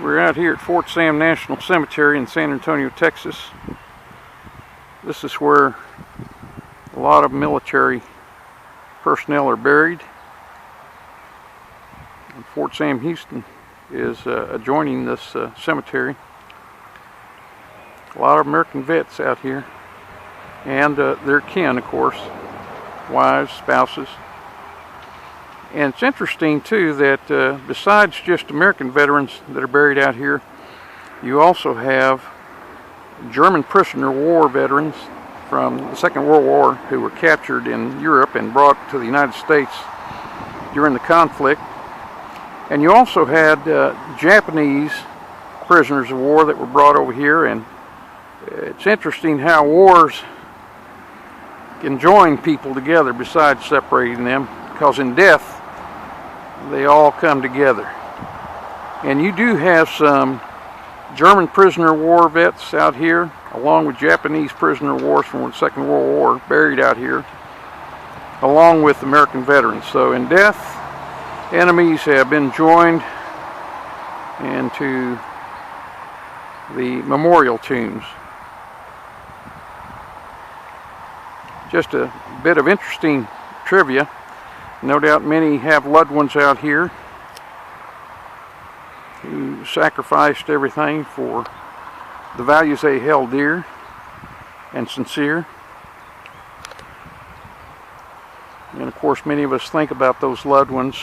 We're out here at Fort Sam National Cemetery in San Antonio, Texas. This is where a lot of military personnel are buried. And Fort Sam Houston is adjoining this cemetery. A lot of American vets out here, and their kin, of course, wives, spouses. And it's interesting too that besides just American veterans that are buried out here, you also have German prisoner of war veterans from the Second World War who were captured in Europe and brought to the United States during the conflict. And you also had Japanese prisoners of war that were brought over here. And it's interesting how wars can join people together besides separating them, because in death they all come together. And you do have some German prisoner of war vets out here, along with Japanese prisoner of war from the Second World War buried out here, along with American veterans. So in death, enemies have been joined into the memorial tombs. Just a bit of interesting trivia. No doubt many have loved ones out here who sacrificed everything for the values they held dear and sincere. And of course, many of us think about those loved ones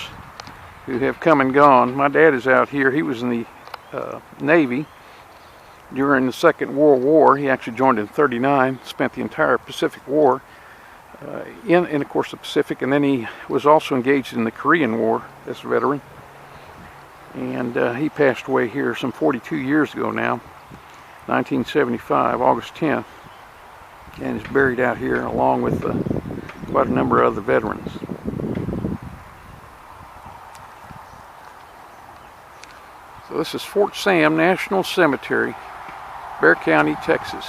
who have come and gone. My dad is out here. He was in the Navy during the Second World War. He actually joined in '39, spent the entire Pacific War in of course the Pacific, and then he was also engaged in the Korean War as a veteran. And he passed away here some 42 years ago now, 1975, August 10th, and is buried out here along with quite a number of other veterans. So this is Fort Sam National Cemetery, Bexar County, Texas.